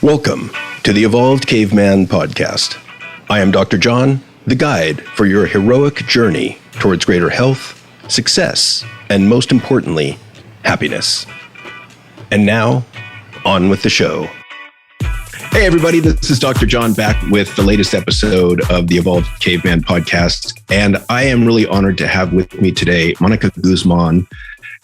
Welcome to the Evolved Caveman Podcast. I am Dr. John, the guide for your heroic journey towards greater health, success, and most importantly, happiness. And now, on with the show. Hey everybody, this is Dr. John back with the latest episode of the Evolved Caveman Podcast. And I am really honored to have with me today Mónica Guzmán,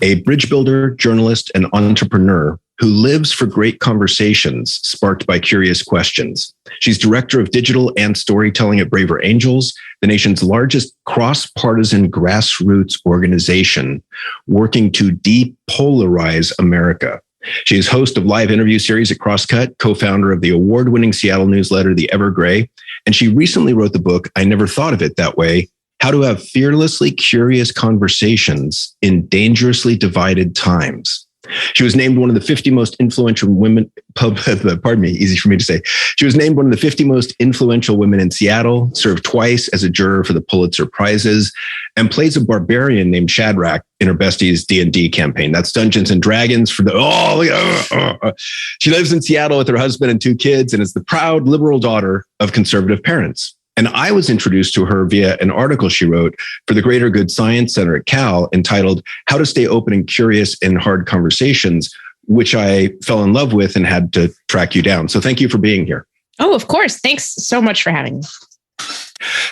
a bridge builder, journalist, and entrepreneur who lives for great conversations sparked by curious questions. She's director of digital and storytelling at Braver Angels, the nation's largest cross-partisan grassroots organization working to depolarize America. She is host of live interview series at Crosscut, co-founder of the award-winning Seattle newsletter, The Evergrey, and she recently wrote the book, I Never Thought of It That Way, How to Have Fearlessly Curious Conversations in Dangerously Divided Times. She was named one of the 50 most influential women, easy for me to say. She was named one of the 50 most influential women in Seattle, served twice as a juror for the Pulitzer Prizes, and plays a barbarian named Shadrach in her bestie's D&D campaign. That's Dungeons and Dragons for the, She lives in Seattle with her husband and two kids and is the proud liberal daughter of conservative parents. And I was introduced to her via an article she wrote for the Greater Good Science Center at Cal entitled How to Stay Open and Curious in Hard Conversations, which I fell in love with and had to track you down. So thank you for being here. Oh, of course. Thanks so much for having me.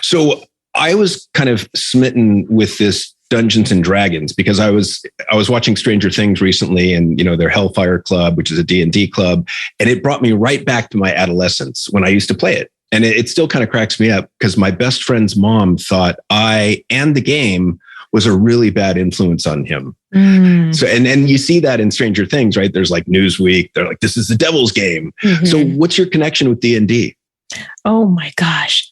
So I was kind of smitten with this Dungeons and Dragons because I was watching Stranger Things recently and, their Hellfire Club, which is a D&D club. And it brought me right back to my adolescence when I used to play it. And it still kind of cracks me up because my best friend's mom thought I and the game was a really bad influence on him. So, and you see that in Stranger Things, right? There's like Newsweek. They're like, this is the devil's game. So what's your connection with D&D? Oh my gosh.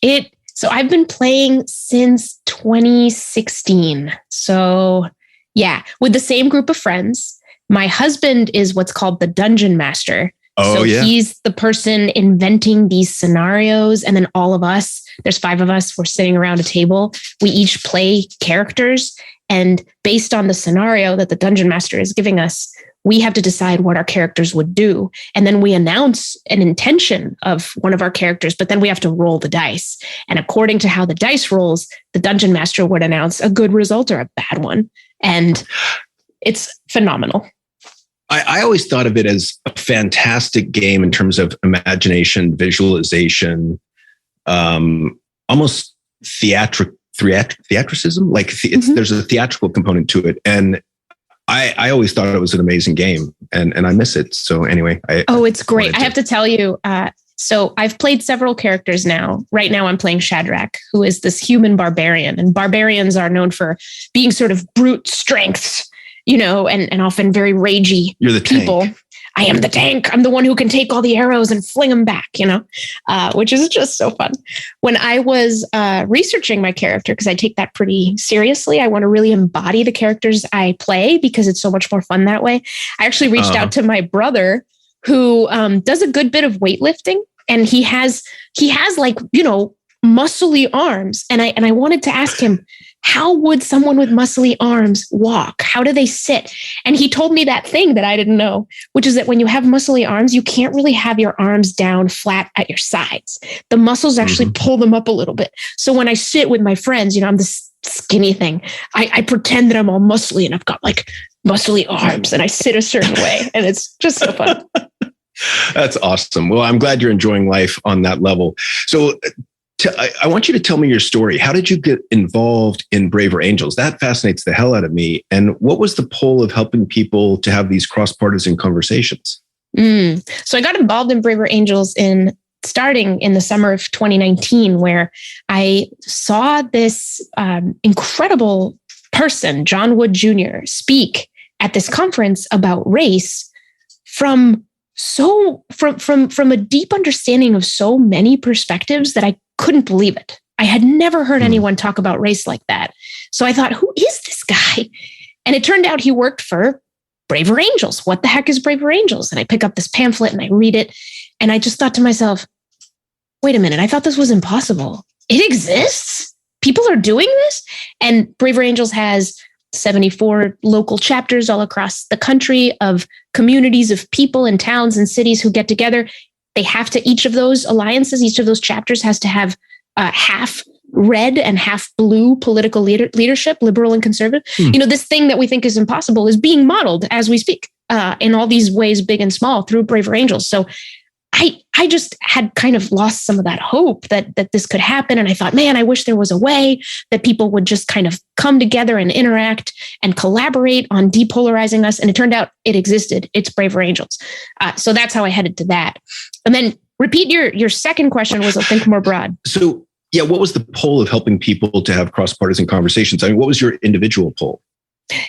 So I've been playing since 2016. So yeah, with the same group of friends. My husband is what's called the dungeon master. Oh, so yeah. He's the person inventing these scenarios. And then all of us, there's 5 of us, we're sitting around a table. We each play characters. And based on the scenario that the dungeon master is giving us, we have to decide what our characters would do. And then we announce an intention of one of our characters, but then we have to roll the dice. And according to how the dice rolls, the dungeon master would announce a good result or a bad one. And it's phenomenal. I always thought of it as a fantastic game in terms of imagination, visualization, almost theatricism. Like there's a theatrical component to it. And I always thought it was an amazing game and I miss it. So anyway. It's great. I have to tell you, so I've played several characters now. Right now I'm playing Shadrach, who is this human barbarian. And barbarians are known for being sort of brute strengths. And often very ragey You're the people. Tank. I am the tank. I'm the one who can take all the arrows and fling them back, which is just so fun. When I was researching my character, because I take that pretty seriously, I want to really embody the characters I play because it's so much more fun that way. I actually reached out to my brother who does a good bit of weightlifting, and he has like, muscly arms. And I wanted to ask him, how would someone with muscly arms walk? How do they sit? And he told me that thing that I didn't know, which is that when you have muscly arms, you can't really have your arms down flat at your sides. The muscles actually pull them up a little bit. So when I sit with my friends, I'm this skinny thing. I pretend that I'm all muscly and I've got like muscly arms and I sit a certain way. And it's just so fun. That's awesome. Well, I'm glad you're enjoying life on that level. So I want you to tell me your story. How did you get involved in Braver Angels? That fascinates the hell out of me. And what was the pull of helping people to have these cross-partisan conversations? So I got involved in Braver Angels starting in the summer of 2019, where I saw this incredible person, John Wood Jr., speak at this conference about race from a deep understanding of so many perspectives that I couldn't believe it. I had never heard anyone talk about race like that. So I thought, who is this guy? And it turned out he worked for Braver Angels. What the heck is Braver Angels? And I pick up this pamphlet and I read it. And I just thought to myself, wait a minute, I thought this was impossible. It exists. People are doing this. And Braver Angels has 74 local chapters all across the country of communities of people in towns and cities who get together They have to, each of those alliances, each of those chapters has to have half red and half blue political leadership, liberal and conservative. This thing that we think is impossible is being modeled as we speak in all these ways, big and small, through Braver Angels. So I just had kind of lost some of that hope that this could happen. And I thought, man, I wish there was a way that people would just kind of come together and interact and collaborate on depolarizing us. And it turned out it existed. It's Braver Angels. So that's how I headed to that. And then repeat your second question was, I think, more broad. So yeah, what was the pull of helping people to have cross-partisan conversations? I mean, what was your individual pull?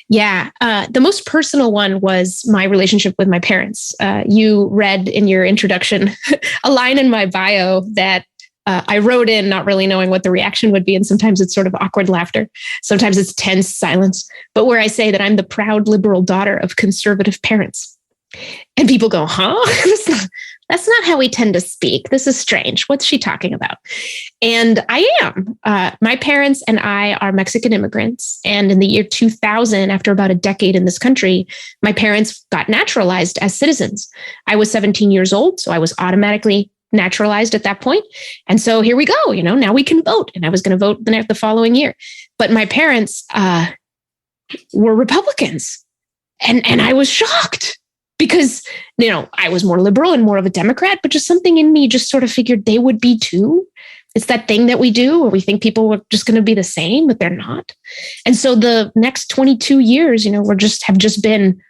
Yeah. The most personal one was my relationship with my parents. You read in your introduction a line in my bio that I wrote in not really knowing what the reaction would be. And sometimes it's sort of awkward laughter. Sometimes it's tense silence. But where I say that I'm the proud liberal daughter of conservative parents. And people go, huh? That's not how we tend to speak. This is strange. What's she talking about? And I am. My parents and I are Mexican immigrants. And in the year 2000, after about a decade in this country, my parents got naturalized as citizens. I was 17 years old, so I was automatically naturalized at that point. And so here we go. Now we can vote. And I was going to vote the following year. But my parents were Republicans. And I was shocked. Because, I was more liberal and more of a Democrat, but just something in me just sort of figured they would be too. It's that thing that we do where we think people are just going to be the same, but they're not. And so the next 22 years, have just been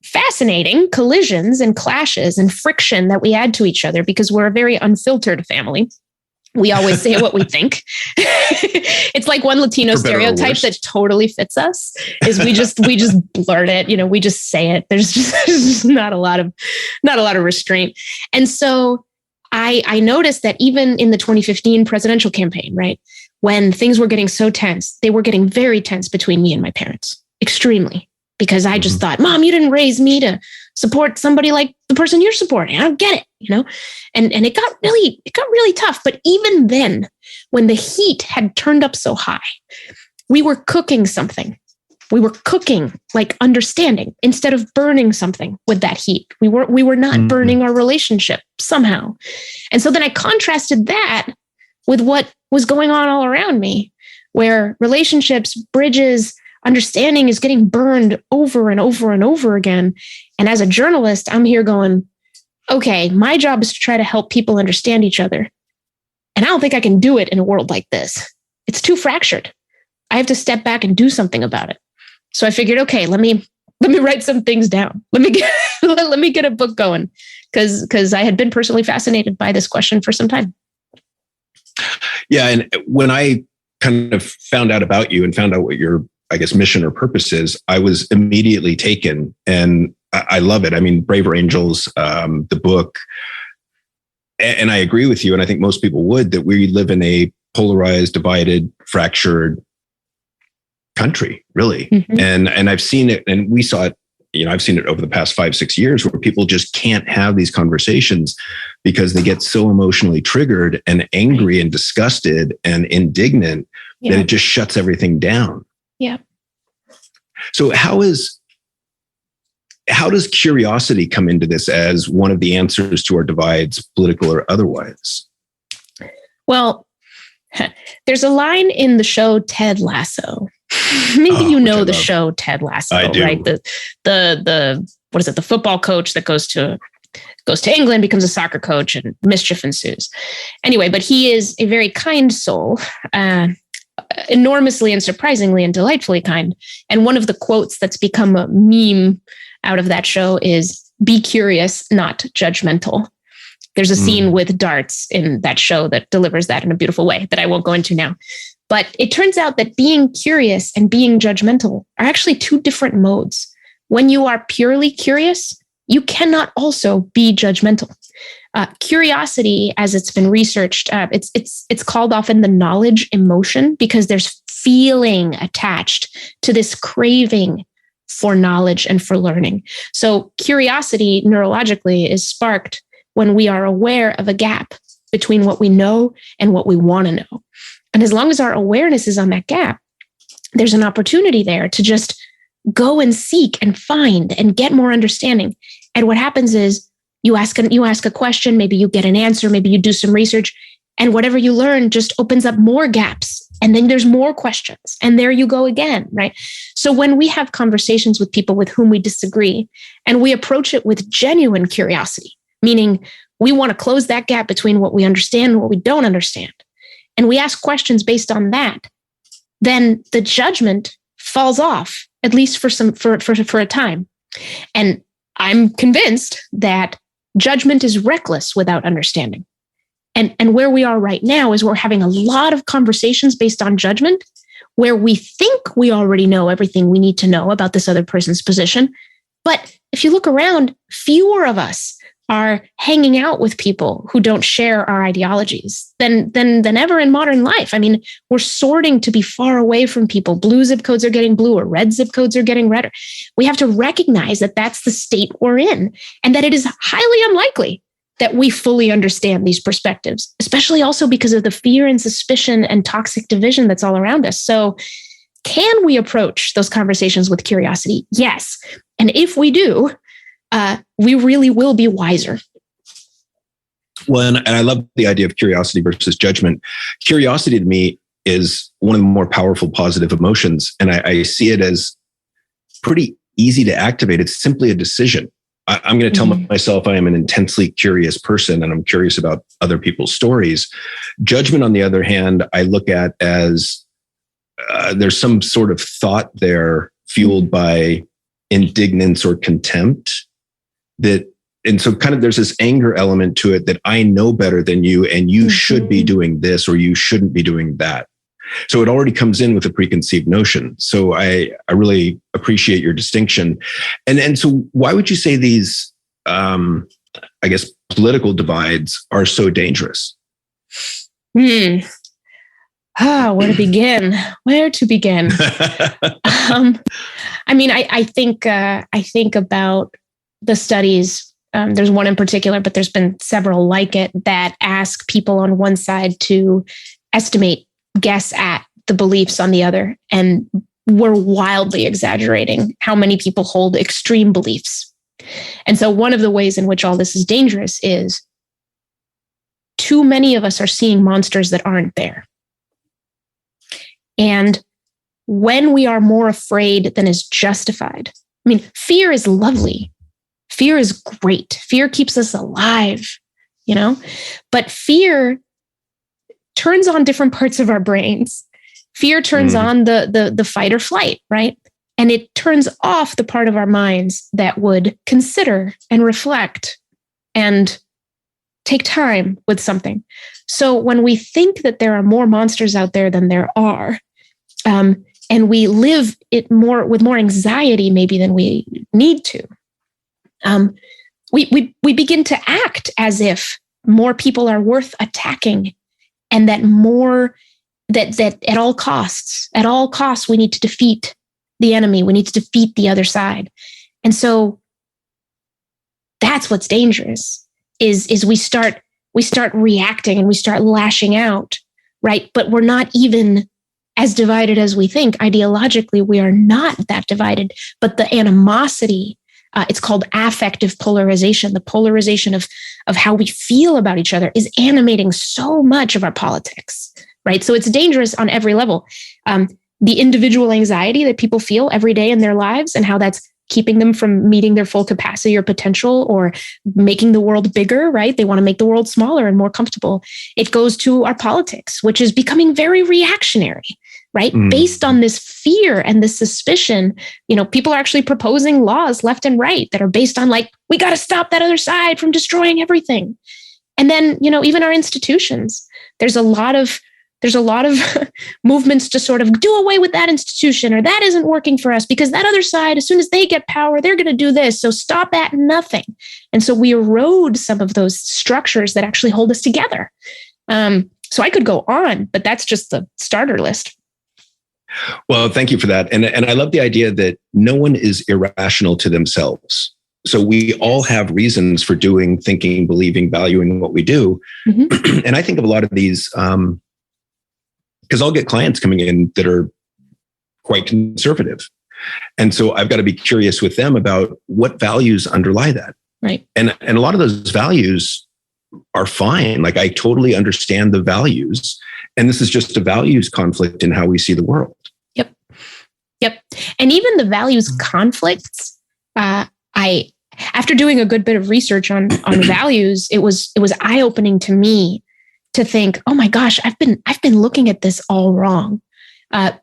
fascinating collisions and clashes and friction that we add to each other because we're a very unfiltered family. We always say what we think. It's like one Latino stereotype that totally fits us is we just blurt it. We just say it. There's just not a lot of restraint. And so I noticed that even in the 2015 presidential campaign, right, when things were getting so tense, they were getting very tense between me and my parents, extremely, because I just thought, Mom, you didn't raise me to support somebody like the person you're supporting. I don't get it, and it got really tough. But even then, when the heat had turned up so high, we were cooking something. We were cooking like understanding instead of burning something with that heat. We were not burning our relationship somehow. And so then I contrasted that with what was going on all around me, where relationships, bridges, understanding is getting burned over and over and over again. And as a journalist, I'm here going, okay, my job is to try to help people understand each other. And I don't think I can do it in a world like this. It's too fractured. I have to step back and do something about it. So I figured, okay, let me write some things down. Let me get a book going because I had been personally fascinated by this question for some time. Yeah. And when I kind of found out about you and found out what your, I guess, mission or purpose is, I was immediately taken, and I love it. I mean, Braver Angels, the book, and I agree with you. And I think most people would, that we live in a polarized, divided, fractured country, really. And I've seen it, and we saw it, I've seen it over the past 5-6 years where people just can't have these conversations because they get so emotionally triggered and angry and disgusted and indignant that it just shuts everything down. Yeah. So how does curiosity come into this as one of the answers to our divides, political or otherwise? Well, there's a line in the show Ted Lasso. Maybe you know the show Ted Lasso, right? The what is it? The football coach that goes to England, becomes a soccer coach, and mischief ensues. Anyway, but he is a very kind soul. Enormously and surprisingly and delightfully kind. And one of the quotes that's become a meme out of that show is, "Be curious, not judgmental." There's a scene with darts in that show that delivers that in a beautiful way that I won't go into now. But it turns out that being curious and being judgmental are actually two different modes. When you are purely curious, you cannot also be judgmental. Curiosity, as it's been researched, it's called often the knowledge emotion because there's feeling attached to this craving for knowledge and for learning. So curiosity neurologically is sparked when we are aware of a gap between what we know and what we want to know. And as long as our awareness is on that gap, there's an opportunity there to just go and seek and find and get more understanding. And what happens is You ask a question, maybe you get an answer, maybe you do some research, and whatever you learn just opens up more gaps. And then there's more questions. And there you go again, right? So when we have conversations with people with whom we disagree, and we approach it with genuine curiosity, meaning we want to close that gap between what we understand and what we don't understand, and we ask questions based on that, then the judgment falls off, at least for a time. And I'm convinced that judgment is reckless without understanding. And where we are right now is we're having a lot of conversations based on judgment, where we think we already know everything we need to know about this other person's position. But if you look around, fewer of us are hanging out with people who don't share our ideologies than ever in modern life. I mean, we're sorting to be far away from people. Blue zip codes are getting bluer, red zip codes are getting redder. We have to recognize that that's the state we're in, and that it is highly unlikely that we fully understand these perspectives, especially also because of the fear and suspicion and toxic division that's all around us. So can we approach those conversations with curiosity? Yes. And if we do, we really will be wiser. Well, and I love the idea of curiosity versus judgment. Curiosity to me is one of the more powerful positive emotions. And I see it as pretty easy to activate. It's simply a decision. I'm going to tell myself I am an intensely curious person and I'm curious about other people's stories. Judgment, on the other hand, I look at as there's some sort of thought there fueled by indignance or contempt and so kind of there's this anger element to it that I know better than you, and you should be doing this or you shouldn't be doing that. So it already comes in with a preconceived notion. So I really appreciate your distinction. And so why would you say these, I guess, political divides are so dangerous? Where to begin? Where to begin? I mean, I think about the studies. There's one in particular, but there's been several like it that ask people on one side to guess at the beliefs on the other. And we're wildly exaggerating how many people hold extreme beliefs. And so one of the ways in which all this is dangerous is too many of us are seeing monsters that aren't there. And when we are more afraid than is justified, I mean, fear is lovely. Fear is great. Fear keeps us alive, but fear turns on different parts of our brains. Fear turns on the fight or flight, right? And it turns off the part of our minds that would consider and reflect and take time with something. So when we think that there are more monsters out there than there are, and we live it with more anxiety maybe than we need to, we begin to act as if more people are worth attacking, and that at all costs, we need to defeat the enemy. We need to defeat the other side. And so that's what's dangerous is we start reacting and we start lashing out, right? But we're not even as divided as we think. Ideologically, we are not that divided, but the animosity, it's called affective polarization. The polarization of how we feel about each other is animating so much of our politics, right? So it's dangerous on every level. The individual anxiety that people feel every day in their lives and how that's keeping them from meeting their full capacity or potential or making the world bigger, right? They want to make the world smaller and more comfortable. It goes to our politics, which is becoming very reactionary, right? Based on this fear and this suspicion, people are actually proposing laws left and right that are based on we got to stop that other side from destroying everything. And then, even our institutions, there's a lot of movements to sort of do away with that institution, or that isn't working for us because that other side, as soon as they get power, they're going to do this. So stop at nothing. And so we erode some of those structures that actually hold us together. So I could go on, but that's just the starter list. Well, thank you for that. And I love the idea that no one is irrational to themselves. So we all have reasons for doing, thinking, believing, valuing what we do. And I think of a lot of these, because I'll get clients coming in that are quite conservative. And so I've got to be curious with them about what values underlie that. Right. And a lot of those values are fine. Like, I totally understand the values. And this is just a values conflict in how we see the world. Yep. And even the values conflicts, after doing a good bit of research on values, it was eye-opening to me to think, oh my gosh, I've been looking at this all wrong.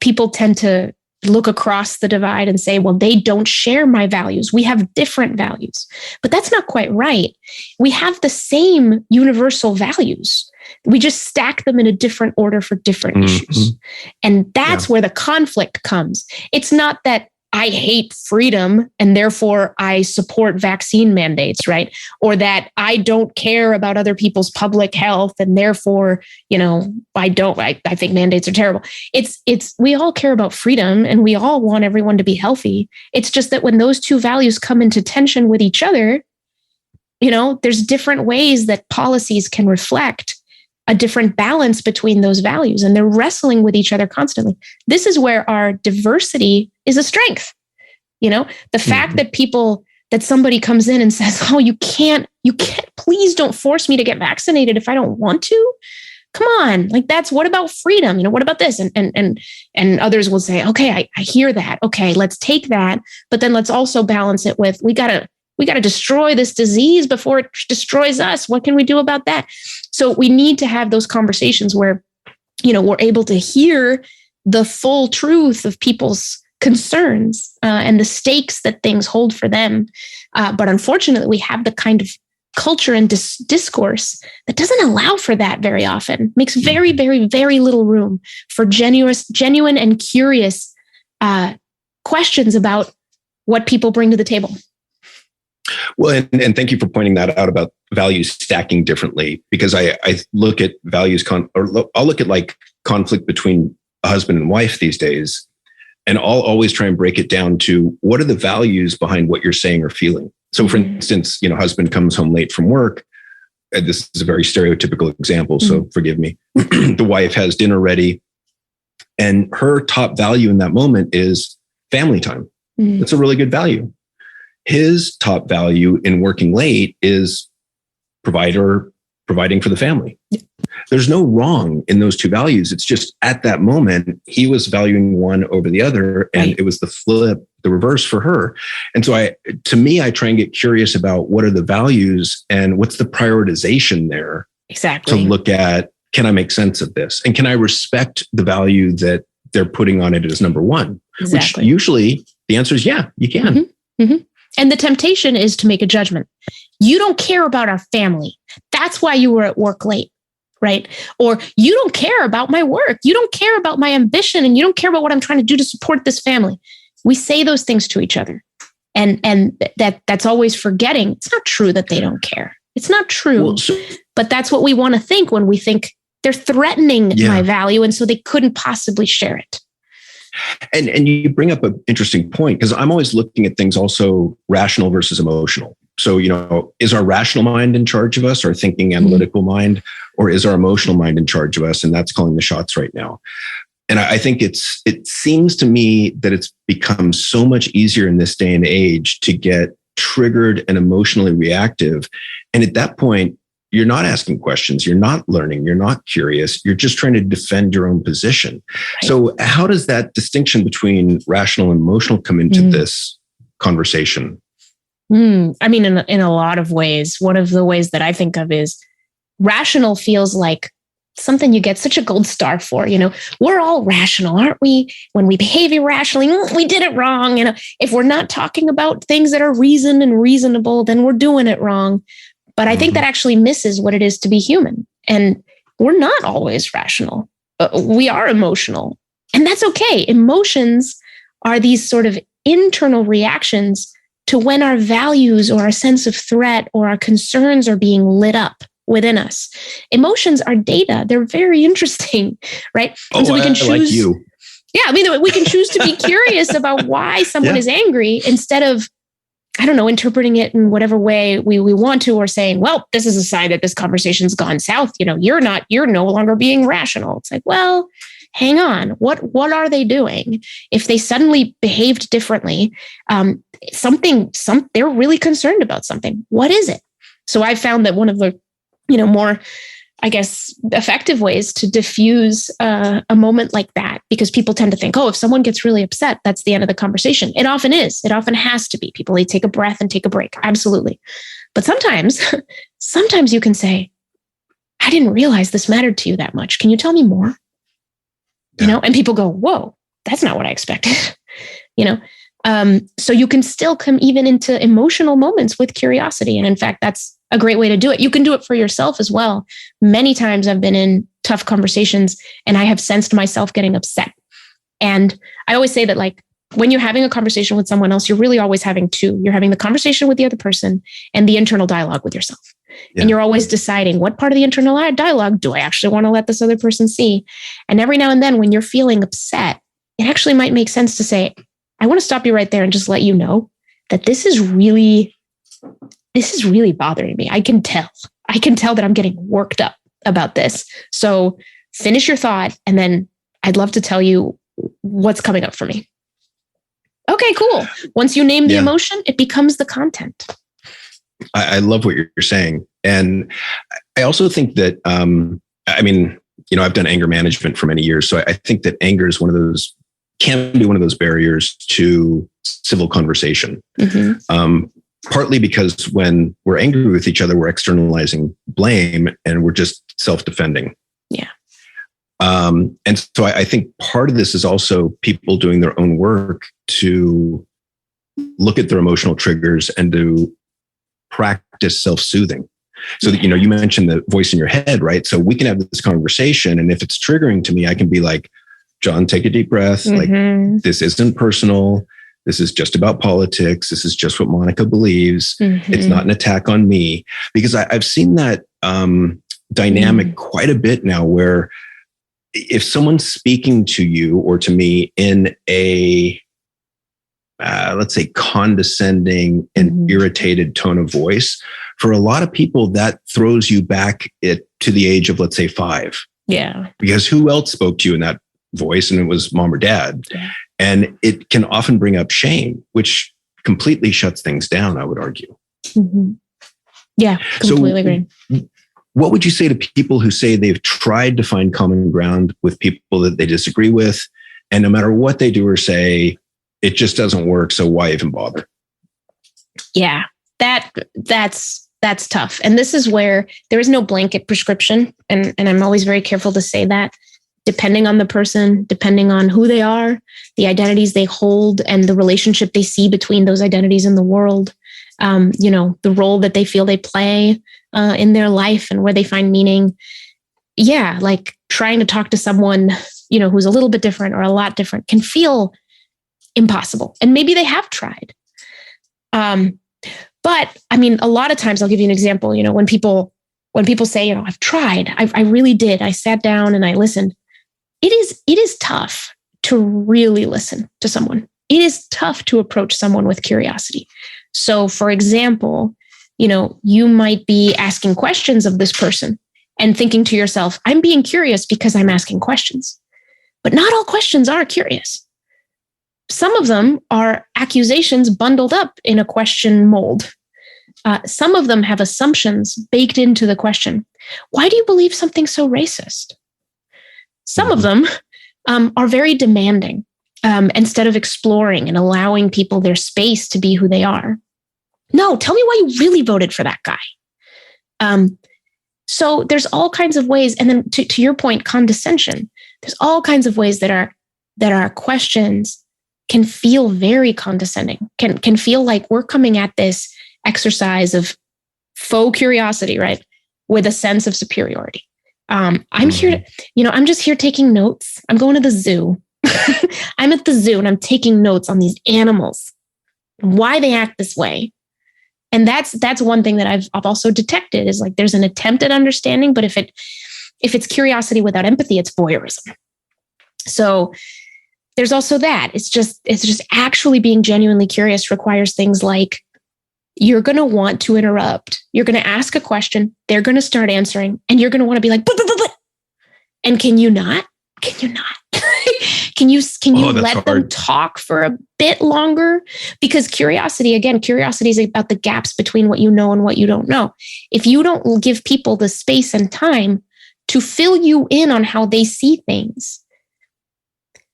People tend to look across the divide and say, well, they don't share my values. We have different values. But that's not quite right. We have the same universal values. We just stack them in a different order for different issues. And that's where the conflict comes. It's not that I hate freedom and therefore I support vaccine mandates, right? Or that I don't care about other people's public health and therefore, I think mandates are terrible. It's we all care about freedom and we all want everyone to be healthy. It's just that when those two values come into tension with each other, there's different ways that policies can reflect a different balance between those values, and they're wrestling with each other constantly. This is where our diversity is a strength. The fact that somebody comes in and says, oh, you can't, please don't force me to get vaccinated if I don't want to. Come on. Like, what about freedom? What about this? And others will say, okay, I hear that. Okay, let's take that. But then let's also balance it with, we got to destroy this disease before it destroys us. What can we do about that? So we need to have those conversations where, we're able to hear the full truth of people's concerns and the stakes that things hold for them. But unfortunately, we have the kind of culture and discourse that doesn't allow for that very often. Makes very, very, very little room for genuine and curious questions about what people bring to the table. Well, and thank you for pointing that out about values stacking differently, because I look at values I'll look at like conflict between a husband and wife these days, and I'll always try and break it down to what are the values behind what you're saying or feeling. So for instance, husband comes home late from work. And this is a very stereotypical example, so forgive me. The wife has dinner ready, and her top value in that moment is family time. That's a really good value. His top value in working late is providing for the family. There's no wrong in those two values. It's just at that moment, he was valuing one over the other, and it was the reverse for her. And so I try and get curious about what are the values and what's the prioritization there. Exactly. To look at, can I make sense of this? And can I respect the value that they're putting on it as number one? Exactly. Which usually the answer is, yeah, you can. And the temptation is to make a judgment. You don't care about our family. That's why you were at work late, right? Or you don't care about my work. You don't care about my ambition, and you don't care about what I'm trying to do to support this family. We say those things to each other. And that's always forgetting. It's not true that they don't care. It's not true. But that's what we want to think when we think they're threatening my value, and so they couldn't possibly share it. And you bring up an interesting point, because I'm always looking at things also rational versus emotional. So, is our rational mind in charge of us, our thinking analytical mind, or is our emotional mind in charge of us? And that's calling the shots right now. And I think it seems to me that it's become so much easier in this day and age to get triggered and emotionally reactive. And at that point, you're not asking questions, you're not learning, you're not curious, you're just trying to defend your own position. Right. So how does that distinction between rational and emotional come into this conversation? I mean, in a lot of ways. One of the ways that I think of is rational feels like something you get such a gold star for. We're all rational, aren't we? When we behave irrationally, we did it wrong. If we're not talking about things that are reasoned and reasonable, then we're doing it wrong. But I think that actually misses what it is to be human. And we're not always rational. We are emotional. And that's okay. Emotions are these sort of internal reactions to when our values or our sense of threat or our concerns are being lit up within us. Emotions are data. They're very interesting, right? And so we can choose. Like you. Yeah, I mean, we can choose to be curious about why someone is angry instead of, interpreting it in whatever way we want to, or saying, well, this is a sign that this conversation's gone south. You're no longer being rational. It's like, well, hang on, what are they doing? If they suddenly behaved differently, they're really concerned about something. What is it? So I found that one of the, more, I guess, effective ways to diffuse a moment like that, because people tend to think, if someone gets really upset, that's the end of the conversation. It often is. It often has to be. People, they take a breath and take a break. Absolutely. But sometimes you can say, I didn't realize this mattered to you that much. Can you tell me more? Yeah. And people go, whoa, that's not what I expected. So you can still come even into emotional moments with curiosity. And in fact, that's a great way to do it. You can do it for yourself as well. Many times I've been in tough conversations and I have sensed myself getting upset. And I always say that, like, when you're having a conversation with someone else, you're really always having two. You're having the conversation with the other person and the internal dialogue with yourself. Yeah. And you're always deciding, what part of the internal dialogue do I actually want to let this other person see? And every now and then when you're feeling upset, it actually might make sense to say, I want to stop you right there and just let you know that this is really bothering me. I can tell that I'm getting worked up about this. So finish your thought. And then I'd love to tell you what's coming up for me. Okay, cool. Once you name the emotion, it becomes the content. I love what you're saying. And I also think that, I've done anger management for many years. So I think that anger is can be one of those barriers to civil conversation. Mm-hmm. Partly because when we're angry with each other, we're externalizing blame and we're just self-defending. Yeah. And so I think part of this is also people doing their own work to look at their emotional triggers and to practice self-soothing. So that, you mentioned the voice in your head, right? So we can have this conversation. And if it's triggering to me, I can be like, John, take a deep breath. Mm-hmm. Like, this isn't personal. This is just about politics. This is just what Monica believes. Mm-hmm. It's not an attack on me. Because I've seen that dynamic quite a bit now, where if someone's speaking to you or to me in a, let's say, condescending and irritated tone of voice, for a lot of people, that throws you back to the age of, let's say, 5. Yeah. Because who else spoke to you in that voice? And it was mom or dad. Yeah. And it can often bring up shame, which completely shuts things down, I would argue. Mm-hmm. Yeah, completely agree. What would you say to people who say they've tried to find common ground with people that they disagree with, and no matter what they do or say, it just doesn't work, so why even bother? Yeah, that's tough. And this is where there is no blanket prescription. And I'm always very careful to say that. Depending on the person, depending on who they are, the identities they hold, and the relationship they see between those identities in the world, the role that they feel they play in their life and where they find meaning. Yeah, like trying to talk to someone, who's a little bit different or a lot different can feel impossible. And maybe they have tried. But I mean, a lot of times, I'll give you an example, when people say, I've tried, I really did. I sat down and I listened. It is tough to really listen to someone. It is tough to approach someone with curiosity. So, for example, you might be asking questions of this person and thinking to yourself, I'm being curious because I'm asking questions. But not all questions are curious. Some of them are accusations bundled up in a question mold. Some of them have assumptions baked into the question. Why do you believe something so racist? Some of them are very demanding instead of exploring and allowing people their space to be who they are. No, tell me why you really voted for that guy. So there's all kinds of ways. And then to your point, condescension, there's all kinds of ways that our questions can feel very condescending, can feel like we're coming at this exercise of faux curiosity, right? With a sense of superiority. I'm here to, I'm just here taking notes. I'm going to the zoo. I'm at the zoo and I'm taking notes on these animals, why they act this way. And that's one thing that I've also detected is like, there's an attempt at understanding, but if it's curiosity without empathy, it's voyeurism. So there's also that. It's just actually being genuinely curious requires things like, you're going to want to interrupt. You're going to ask a question. They're going to start answering and you're going to want to be like, but. And can you not? can you not? Can you let them talk for a bit longer? Because curiosity is about the gaps between what you know and what you don't know. If you don't give people the space and time to fill you in on how they see things,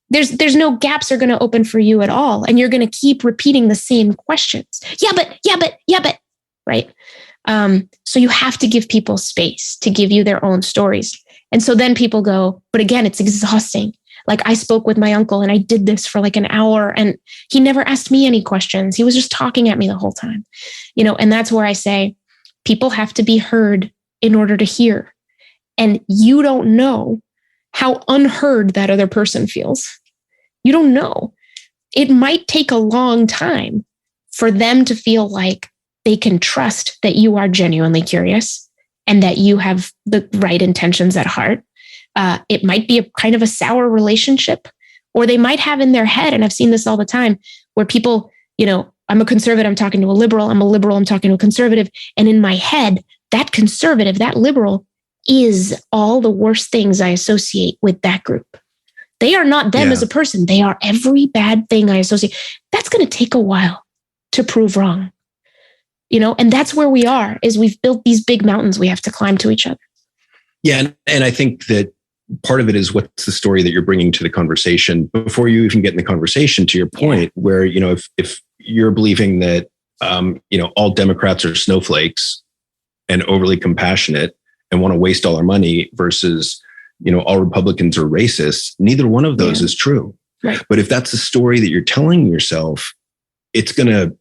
there's no gaps are going to open for you at all. And you're going to keep repeating the same questions. Yeah, but, right? So you have to give people space to give you their own stories. And so then people go, but again, it's exhausting. Like I spoke with my uncle and I did this for like an hour and he never asked me any questions. He was just talking at me the whole time, and that's where I say people have to be heard in order to hear. And you don't know how unheard that other person feels. You don't know. It might take a long time for them to feel like they can trust that you are genuinely curious and that you have the right intentions at heart. It might be a kind of a sour relationship, or they might have in their head, and I've seen this all the time, where people, I'm a conservative, I'm talking to a liberal, I'm a liberal, I'm talking to a conservative. And in my head, that conservative, that liberal is all the worst things I associate with that group. They are not them as a person. They are every bad thing I associate. That's going to take a while to prove wrong. And that's where we are, is we've built these big mountains we have to climb to each other. Yeah. And I think that part of it is what's the story that you're bringing to the conversation before you even get in the conversation, to your point, where, if you're believing that, all Democrats are snowflakes and overly compassionate and want to waste all our money versus, all Republicans are racist, neither one of those is true. Right. But if that's the story that you're telling yourself, it's going to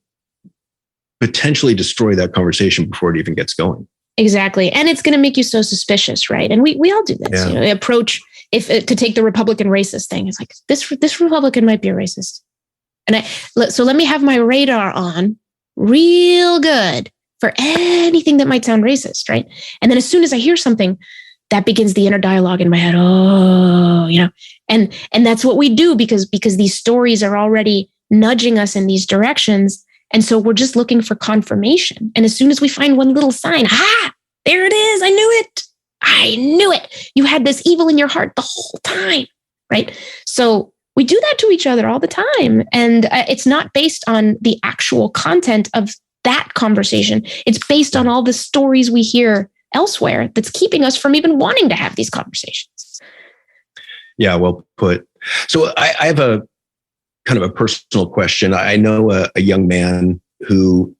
potentially destroy that conversation before it even gets going. Exactly. And it's going to make you so suspicious, right? And we all do this. Approach, to take the Republican racist thing. It's like, this Republican might be a racist. And so let me have my radar on real good for anything that might sound racist, right? And then as soon as I hear something, that begins the inner dialogue in my head. Oh, and that's what we do because these stories are already nudging us in these directions. And so we're just looking for confirmation. And as soon as we find one little sign, there it is. I knew it. You had this evil in your heart the whole time, right? So we do that to each other all the time. And it's not based on the actual content of that conversation. It's based on all the stories we hear elsewhere that's keeping us from even wanting to have these conversations. Yeah, well put. So I have a kind of a personal question. I know a young man who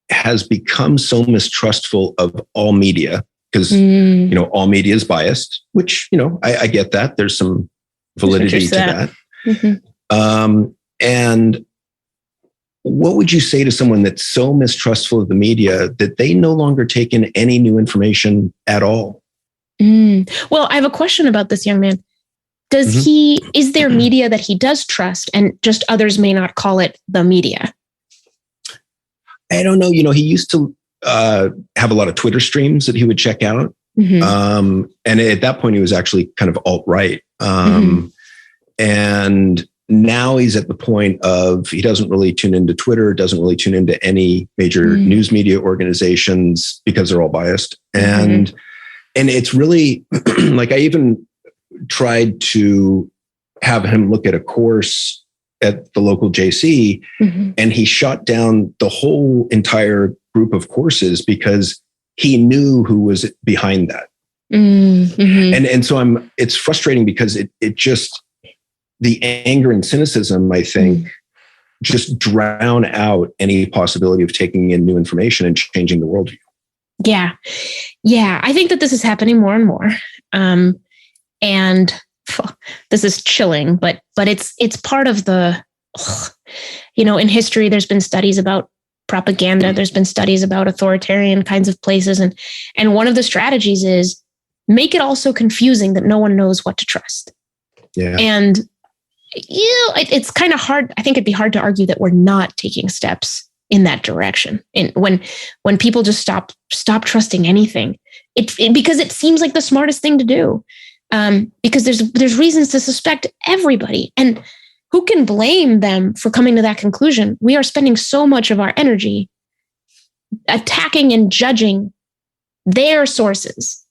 has become so mistrustful of all media because, all media is biased, which, I get that. There's some validity to that. Mm-hmm. And what would you say to someone that's so mistrustful of the media that they no longer take in any new information at all? Well, I have a question about this young man. Is there media that he does trust and just others may not call it the media? I don't know. He used to have a lot of Twitter streams that he would check out. Mm-hmm. And at that point, he was actually kind of alt-right. And now he's at the point of, he doesn't really tune into Twitter, doesn't really tune into any major news media organizations because they're all biased. And it's really like, I even tried to have him look at a course at the local JC, and he shot down the whole entire group of courses because he knew who was behind that. And so it's frustrating because it just, the anger and cynicism, I think, just drown out any possibility of taking in new information and changing the worldview. Yeah. I think that this is happening more and more. And this is chilling, but it's part of the, in history, there's been studies about propaganda. There's been studies about authoritarian kinds of places. And one of the strategies is make it all so confusing that no one knows what to trust. Yeah. And, it's kind of hard. I think it'd be hard to argue that we're not taking steps in that direction. And when people just stop trusting anything, because it seems like the smartest thing to do. Because there's reasons to suspect everybody. And who can blame them for coming to that conclusion? We are spending so much of our energy attacking and judging their sources.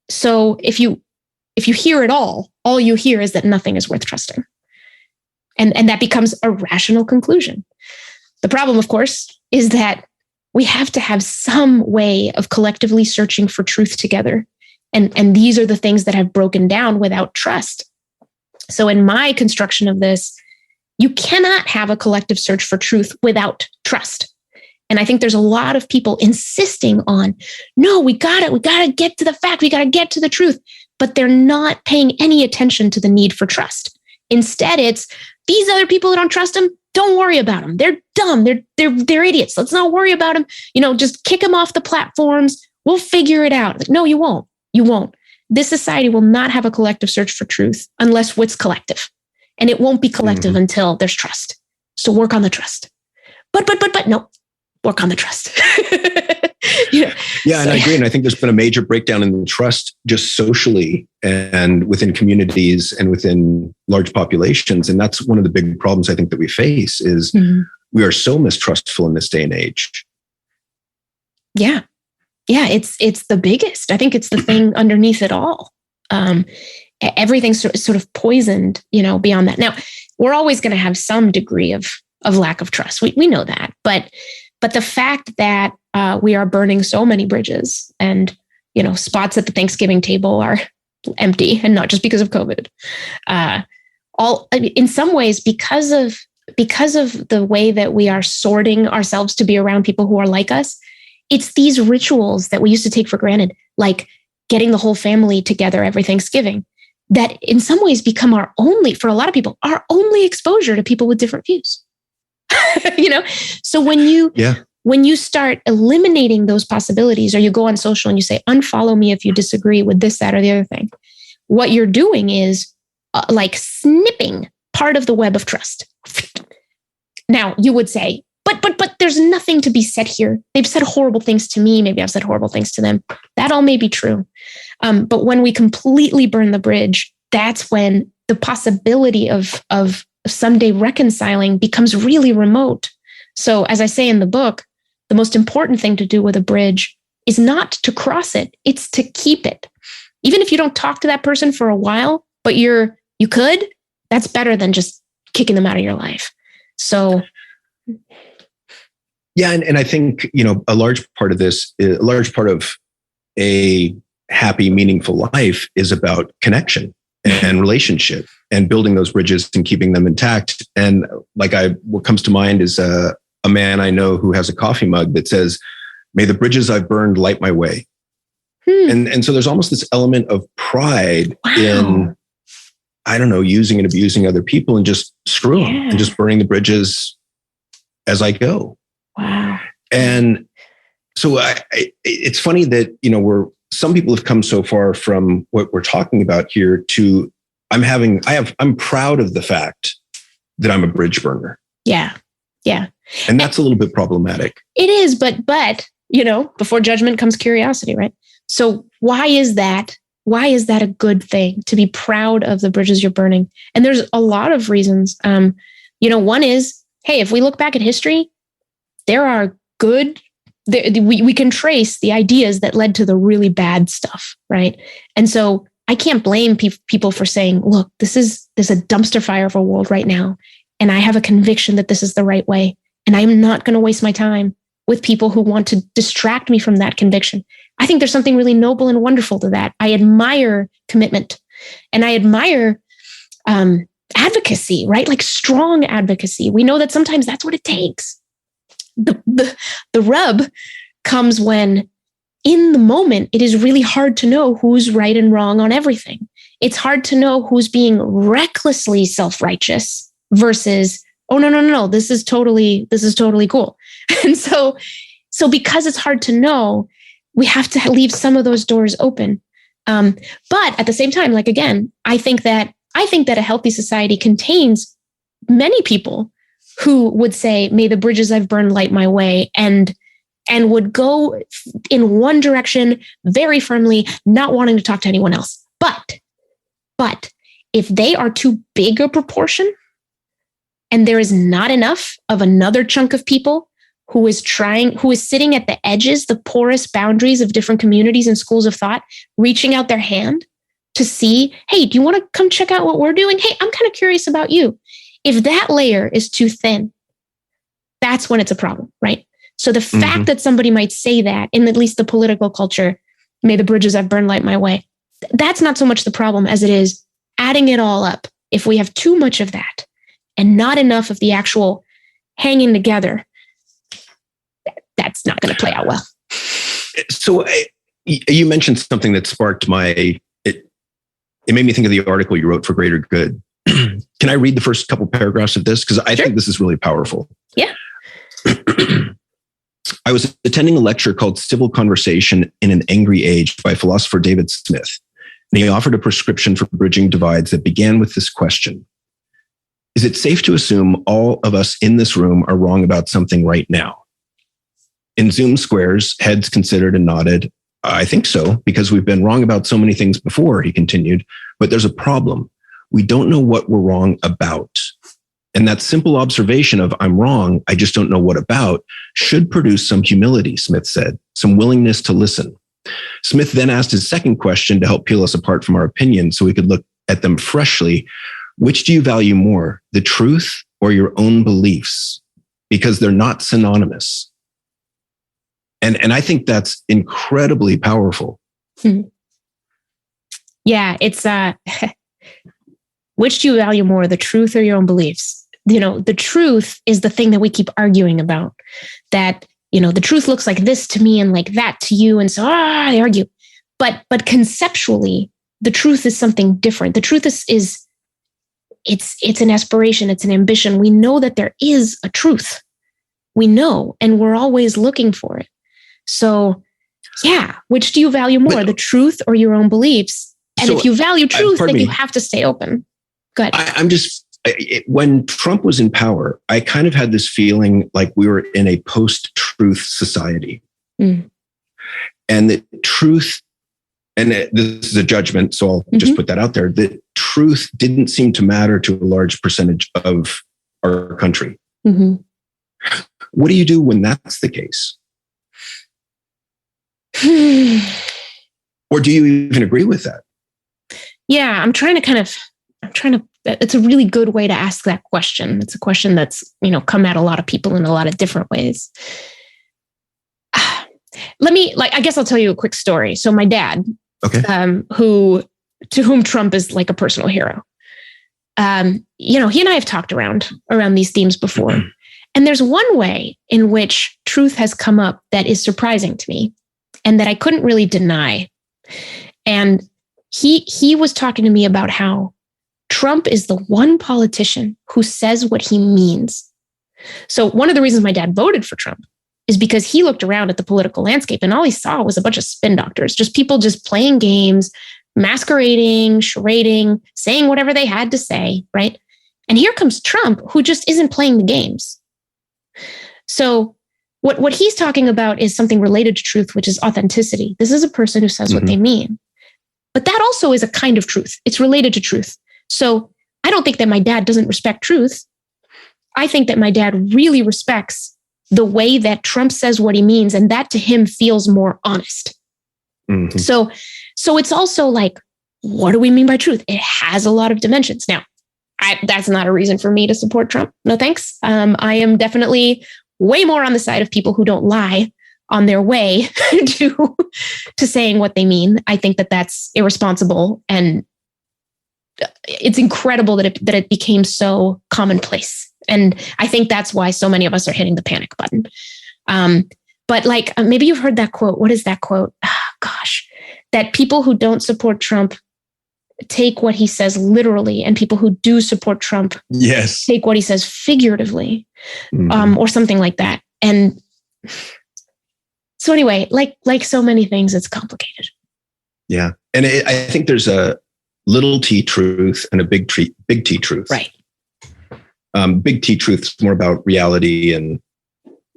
So if you hear it all, all you hear is that nothing is worth trusting. And that becomes a rational conclusion. The problem, of course, is that we have to have some way of collectively searching for truth together. And these are the things that have broken down without trust. So in my construction of this, you cannot have a collective search for truth without trust. And I think there's a lot of people insisting on, no, we got to get to the fact, we got to get to the truth, but they're not paying any attention to the need for trust. Instead, it's these other people who don't trust them, don't worry about them. They're dumb. They're idiots. Let's not worry about them. Just kick them off the platforms. We'll figure it out. No, you won't. You won't. This society will not have a collective search for truth unless it's collective. And it won't be collective until there's trust. So work on the trust. But no, work on the trust. And I agree. And I think there's been a major breakdown in trust just socially and within communities and within large populations. And that's one of the big problems I think that we face is we are so mistrustful in this day and age. Yeah. Yeah, it's the biggest. I think it's the thing underneath it all. Everything's sort of poisoned, beyond that. Now, we're always going to have some degree of lack of trust. We know that. But the fact that we are burning so many bridges and, spots at the Thanksgiving table are empty, and not just because of COVID. In some ways, because of the way that we are sorting ourselves to be around people who are like us, it's these rituals that we used to take for granted, like getting the whole family together every Thanksgiving, that in some ways become for a lot of people, our only exposure to people with different views. So when you start eliminating those possibilities, or you go on social and you say, unfollow me if you disagree with this, that, or the other thing, what you're doing is like snipping part of the web of trust. Now, you would say, but there's nothing to be said here. They've said horrible things to me. Maybe I've said horrible things to them. That all may be true. But when we completely burn the bridge, that's when the possibility of someday reconciling becomes really remote. So as I say in the book, the most important thing to do with a bridge is not to cross it. It's to keep it. Even if you don't talk to that person for a while, but you could, that's better than just kicking them out of your life. So yeah, and I think, a large part of a happy, meaningful life is about connection and relationship and building those bridges and keeping them intact. And what comes to mind is a man I know who has a coffee mug that says, "May the bridges I've burned light my way." And so there's almost this element of pride in, using and abusing other people and just screw them and just burning the bridges as I go. Wow. And so it's funny that, some people have come so far from what we're talking about here to I'm proud of the fact that I'm a bridge burner. Yeah. Yeah. And that's a little bit problematic. It is, but before judgment comes curiosity, right? So why is that? Why is that a good thing to be proud of the bridges you're burning? And there's a lot of reasons. One is, hey, if we look back at history, there are we can trace the ideas that led to the really bad stuff, right? And so I can't blame people for saying, look, there's a dumpster fire of a world right now, and I have a conviction that this is the right way, and I'm not going to waste my time with people who want to distract me from that conviction. I think there's something really noble and wonderful to that. I admire commitment, and I admire advocacy, right? Like strong advocacy. We know that sometimes that's what it takes. The rub comes when in the moment, it is really hard to know who's right and wrong on everything. It's hard to know who's being recklessly self-righteous versus, oh, no, this is totally cool. And so because it's hard to know, we have to leave some of those doors open. But at the same time, I think that a healthy society contains many people who would say, may the bridges I've burned light my way, and would go in one direction very firmly, not wanting to talk to anyone else. But if they are too big a proportion, and there is not enough of another chunk of people who is sitting at the edges, the porous boundaries of different communities and schools of thought, reaching out their hand to see, hey, do you want to come check out what we're doing? Hey, I'm kind of curious about you. If that layer is too thin, that's when it's a problem, right? So the fact that somebody might say that in at least the political culture, may the bridges I've burned light my way, that's not so much the problem as it is adding it all up. If we have too much of that and not enough of the actual hanging together, that's not going to play out well. So you mentioned something that sparked it made me think of the article you wrote for Greater Good. Can I read the first couple paragraphs of this? Because I think this is really powerful. Yeah. I was attending a lecture called Civil Conversation in an Angry Age by philosopher David Smith. And he offered a prescription for bridging divides that began with this question. Is it safe to assume all of us in this room are wrong about something right now? In Zoom squares, heads considered and nodded. I think so, because we've been wrong about so many things before, he continued. But there's a problem. We don't know what we're wrong about. And that simple observation of I'm wrong, I just don't know what about, should produce some humility, Smith said, some willingness to listen. Smith then asked his second question to help peel us apart from our opinions so we could look at them freshly. Which do you value more, the truth or your own beliefs? Because they're not synonymous. And I think that's incredibly powerful. Yeah, it's which do you value more, the truth or your own beliefs? The truth is the thing that we keep arguing about. That, the truth looks like this to me and like that to you. And so they argue. But conceptually, the truth is something different. The truth is it's an aspiration, it's an ambition. We know that there is a truth. We know, and we're always looking for it. So, yeah, which do you value more, the truth or your own beliefs? And if you value truth, then you have to stay open. Go ahead. When Trump was in power, I kind of had this feeling like we were in a post-truth society. And the truth, and this is a judgment, so I'll just put that out there, the truth didn't seem to matter to a large percentage of our country. What do you do when that's the case? Or do you even agree with that? Yeah, I'm trying to, it's a really good way to ask that question. It's a question that's, come at a lot of people in a lot of different ways. I guess I'll tell you a quick story. So my dad, to whom Trump is like a personal hero, he and I have talked around these themes before. And there's one way in which truth has come up that is surprising to me and that I couldn't really deny. And he was talking to me about how Trump is the one politician who says what he means. So one of the reasons my dad voted for Trump is because he looked around at the political landscape and all he saw was a bunch of spin doctors, just people just playing games, masquerading, charading, saying whatever they had to say, right? And here comes Trump, who just isn't playing the games. So what he's talking about is something related to truth, which is authenticity. This is a person who says what they mean. But that also is a kind of truth. It's related to truth. So I don't think that my dad doesn't respect truth. I think that my dad really respects the way that Trump says what he means, and that to him feels more honest. So it's also like, what do we mean by truth? It has a lot of dimensions. Now, that's not a reason for me to support Trump. No thanks. I am definitely way more on the side of people who don't lie on their way to saying what they mean. I think that that's irresponsible, and it's incredible that it became so commonplace. And I think that's why so many of us are hitting the panic button. But maybe you've heard that quote. What is that quote? That people who don't support Trump take what he says literally, and people who do support Trump take what he says figuratively, or something like that. And so anyway, like so many things, it's complicated. Yeah. And I think there's a little t truth and a big T truth. Right. Big T truth is more about reality and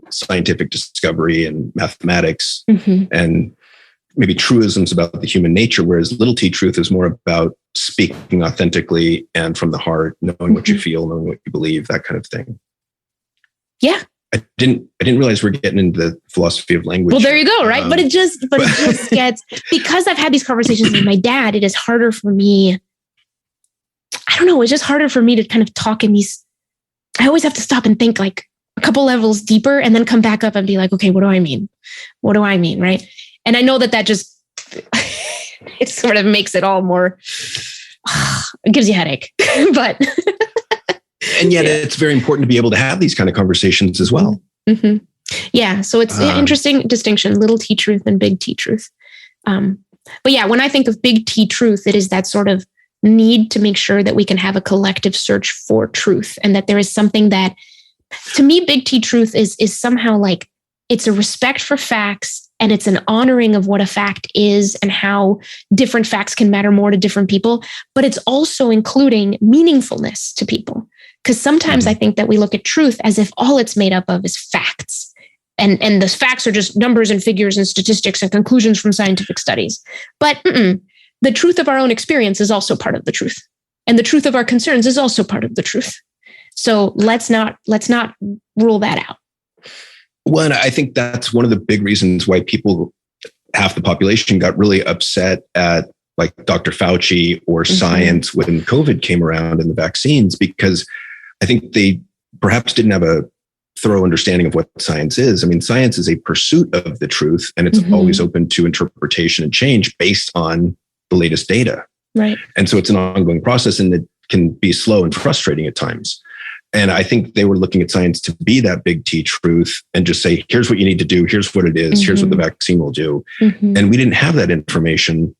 scientific discovery and mathematics, and maybe truisms about the human nature, whereas little t truth is more about speaking authentically and from the heart, knowing what you feel, knowing what you believe, that kind of thing. Yeah. I didn't realize we're getting into the philosophy of language. Well, there you go, right? But it just gets, because I've had these conversations with my dad, it is harder for me. I don't know. It's just harder for me to kind of talk in these. I always have to stop and think like a couple levels deeper and then come back up and be like, okay, what do I mean? What do I mean? Right. And I know that just, it sort of makes it all more, it gives you a headache, but. And yet it's very important to be able to have these kind of conversations as well. Mm-hmm. Yeah. So it's an interesting distinction, little T truth and big T truth. But yeah, when I think of big T truth, it is that sort of need to make sure that we can have a collective search for truth, and that there is something that, to me, big T truth is somehow like, it's a respect for facts, and it's an honoring of what a fact is and how different facts can matter more to different people, but it's also including meaningfulness to people. Because sometimes I think that we look at truth as if all it's made up of is facts. And the facts are just numbers and figures and statistics and conclusions from scientific studies. But the truth of our own experience is also part of the truth. And the truth of our concerns is also part of the truth. So let's not rule that out. Well, and I think that's one of the big reasons why people, half the population, got really upset at like Dr. Fauci or science when COVID came around and the vaccines, because I think they perhaps didn't have a thorough understanding of what science is. I mean, science is a pursuit of the truth, and it's always open to interpretation and change based on the latest data. Right. And so it's an ongoing process, and it can be slow and frustrating at times. And I think they were looking at science to be that big T truth and just say, here's what you need to do. Here's what it is. Here's what the vaccine will do. And we didn't have that information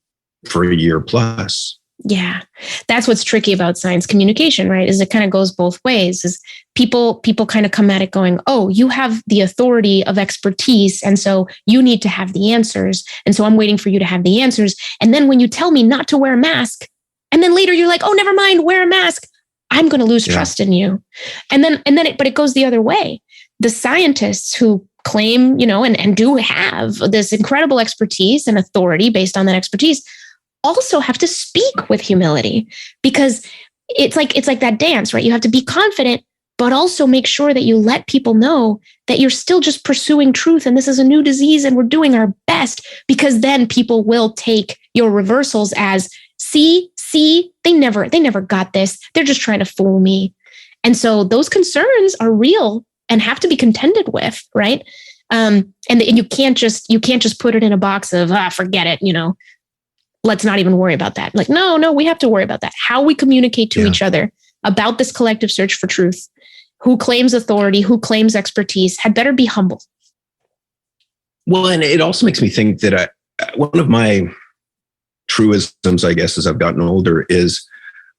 for a year plus. Yeah. That's what's tricky about science communication, right? Is it kind of goes both ways. Is people kind of come at it going, oh, you have the authority of expertise, and so you need to have the answers. And so I'm waiting for you to have the answers. And then when you tell me not to wear a mask, and then later you're like, oh, never mind, wear a mask, I'm going to lose trust in you. But it goes the other way. The scientists who claim, and do have this incredible expertise and authority based on that expertise also have to speak with humility, because it's like that dance, right? You have to be confident, but also make sure that you let people know that you're still just pursuing truth. And this is a new disease and we're doing our best, because then people will take your reversals as, see, they never got this. They're just trying to fool me. And so those concerns are real and have to be contended with, right? And you can't just put it in a box of, forget it, let's not even worry about that. Like, no, we have to worry about that. How we communicate to each other about this collective search for truth, who claims authority, who claims expertise, had better be humble. Well, and it also makes me think that one of my truisms, I guess, as I've gotten older, is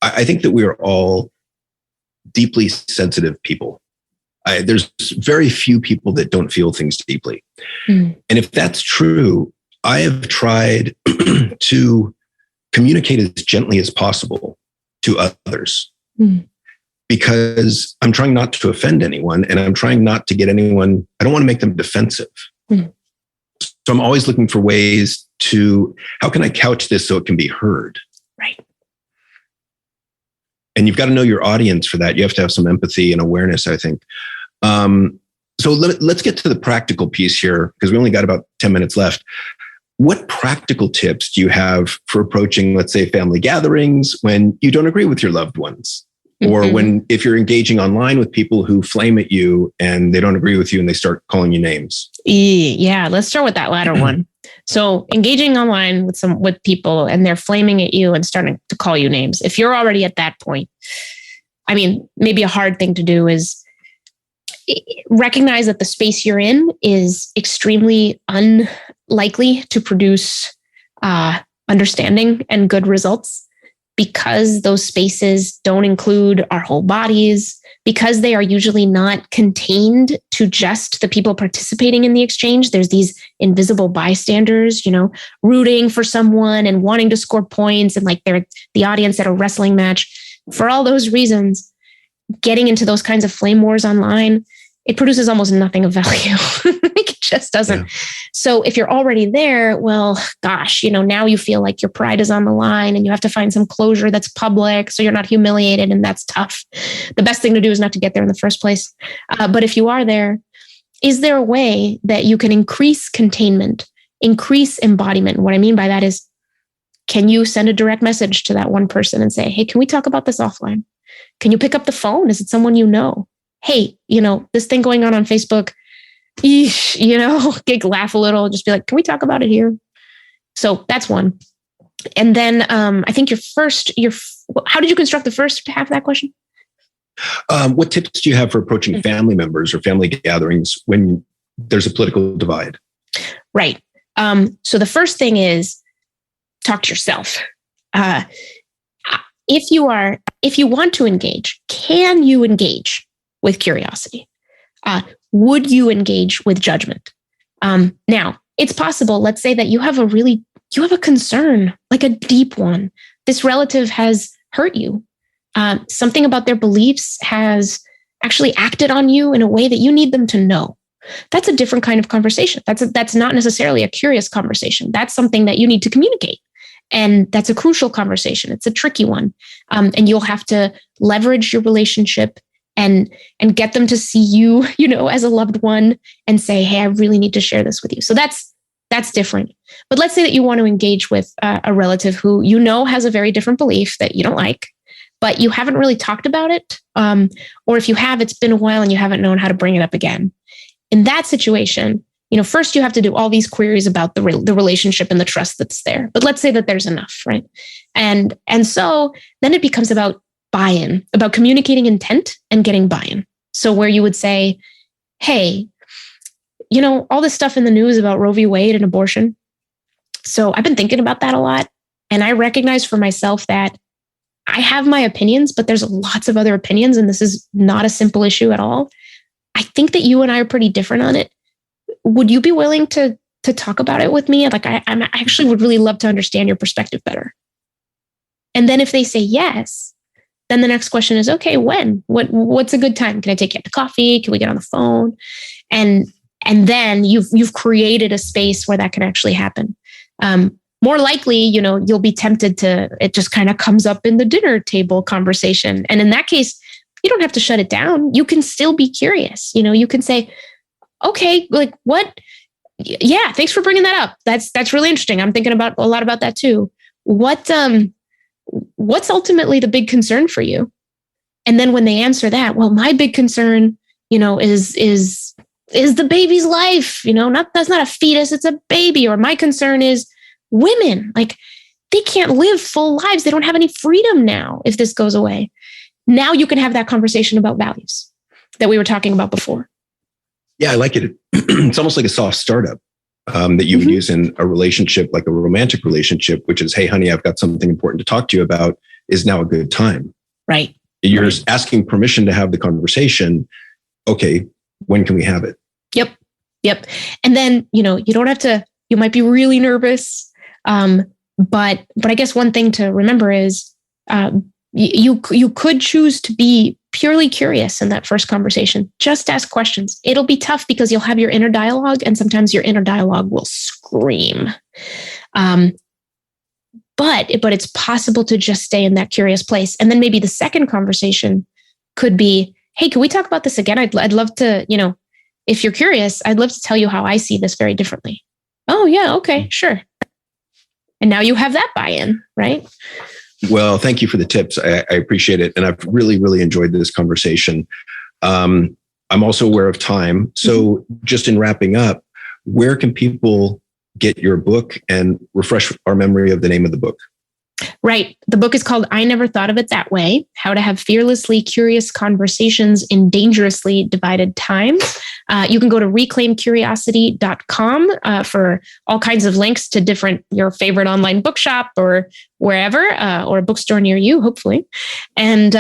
I think that we are all deeply sensitive people. There's very few people that don't feel things deeply. And if that's true, I have tried to communicate as gently as possible to others, because I'm trying not to offend anyone, and I'm trying not to get anyone, I don't want to make them defensive. So I'm always looking for ways to, how can I couch this so it can be heard? Right. And you've got to know your audience for that. You have to have some empathy and awareness, I think. So let's get to the practical piece here, because we only got about 10 minutes left. What practical tips do you have for approaching, let's say, family gatherings when you don't agree with your loved ones? Or if you're engaging online with people who flame at you and they don't agree with you and they start calling you names? Yeah, let's start with that latter one. So engaging online with people and they're flaming at you and starting to call you names. If you're already at that point, I mean, maybe a hard thing to do is recognize that the space you're in is extremely unlikely to produce understanding and good results, because those spaces don't include our whole bodies, because they are usually not contained to just the people participating in the exchange. There's these invisible bystanders, rooting for someone and wanting to score points, and like they're the audience at a wrestling match. For all those reasons, getting into those kinds of flame wars online, it produces almost nothing of value. It just doesn't. Yeah. So if you're already there, well, gosh, now you feel like your pride is on the line and you have to find some closure that's public so you're not humiliated, and that's tough. The best thing to do is not to get there in the first place. But if you are there, is there a way that you can increase containment, increase embodiment? What I mean by that is, can you send a direct message to that one person and say, hey, can we talk about this offline? Can you pick up the phone? Is it someone you know? Hey, this thing going on Facebook, laugh a little, just be like, can we talk about it here? So that's one. And then I think how did you construct the first half of that question? What tips do you have for approaching family members or family gatherings when there's a political divide? Right. So the first thing is talk to yourself. If you want to engage, can you engage with curiosity? Would you engage with judgment? Now, it's possible. Let's say that you have a concern, like a deep one. This relative has hurt you. Something about their beliefs has actually acted on you in a way that you need them to know. That's a different kind of conversation. That's not necessarily a curious conversation. That's something that you need to communicate. And that's a crucial conversation. It's a tricky one. And you'll have to leverage your relationship and get them to see you, as a loved one and say, hey, I really need to share this with you. So that's different. But let's say that you want to engage with a relative who has a very different belief that you don't like, but you haven't really talked about it. Or if you have, it's been a while and you haven't known how to bring it up again. In that situation, first you have to do all these queries about the relationship and the trust that's there. But let's say that there's enough, right? And so then it becomes about buy-in, about communicating intent and getting buy-in. So where you would say, hey, all this stuff in the news about Roe v. Wade and abortion. So I've been thinking about that a lot. And I recognize for myself that I have my opinions, but there's lots of other opinions. And this is not a simple issue at all. I think that you and I are pretty different on it. Would you be willing to talk about it with me? Like, I actually would really love to understand your perspective better. And then if they say yes, then the next question is, okay, when? What's a good time? Can I take you out to coffee? Can we get on the phone? And then you've created a space where that can actually happen. More likely, you'll be tempted it just kind of comes up in the dinner table conversation. And in that case, you don't have to shut it down. You can still be curious. You can say, okay, like what? Yeah, thanks for bringing that up. That's really interesting. I'm thinking about a lot about that too. What's ultimately the big concern for you? And then when they answer that, well, my big concern, is the baby's life. That's not a fetus, it's a baby. Or my concern is women. Like, they can't live full lives. They don't have any freedom now if this goes away. Now you can have that conversation about values that we were talking about before. Yeah, I like it. It's almost like a soft startup that you would use in a relationship, like a romantic relationship, which is, hey, honey, I've got something important to talk to you about. Is now a good time? Right. You're asking permission to have the conversation. Okay, when can we have it? Yep. And then, you don't have to, you might be really nervous. But I guess one thing to remember is you could choose to be purely curious in that first conversation. Just ask questions. It'll be tough because you'll have your inner dialogue, and sometimes your inner dialogue will scream. But it's possible to just stay in that curious place. And then maybe the second conversation could be, hey, can we talk about this again? I'd love to, if you're curious, I'd love to tell you how I see this very differently. Oh yeah, okay, sure. And now you have that buy-in, right? Well, thank you for the tips. I appreciate it. And I've really, really enjoyed this conversation. I'm also aware of time. So just in wrapping up, where can people get your book, and refresh our memory of the name of the book? Right. The book is called I Never Thought of It That Way: How to Have Fearlessly Curious Conversations in Dangerously Divided Times. You can go to reclaimcuriosity.com for all kinds of links to your favorite online bookshop or wherever, or a bookstore near you, hopefully. And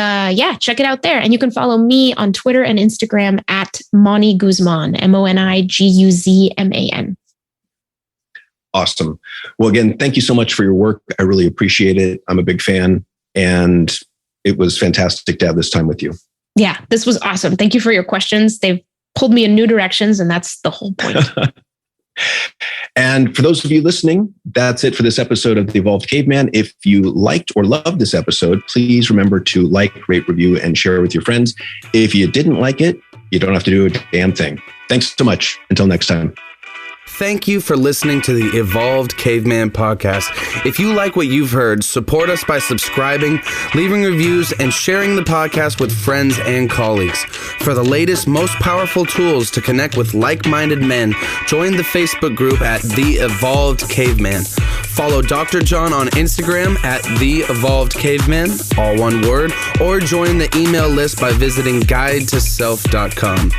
check it out there. And you can follow me on Twitter and Instagram at Mónica Guzmán, MONIGUZMAN. Awesome. Well, again, thank you so much for your work. I really appreciate it. I'm a big fan, and it was fantastic to have this time with you. Yeah, this was awesome. Thank you for your questions. They've pulled me in new directions, and that's the whole point. And for those of you listening, that's it for this episode of The Evolved Caveman. If you liked or loved this episode, please remember to like, rate, review, and share with your friends. If you didn't like it, you don't have to do a damn thing. Thanks so much. Until next time. Thank you for listening to the Evolved Caveman Podcast. If you like what you've heard, support us by subscribing, leaving reviews, and sharing the podcast with friends and colleagues. For the latest, most powerful tools to connect with like-minded men, join the Facebook group at The Evolved Caveman. Follow Dr. John on Instagram at The Evolved Caveman, all one word, or join the email list by visiting guidetoself.com.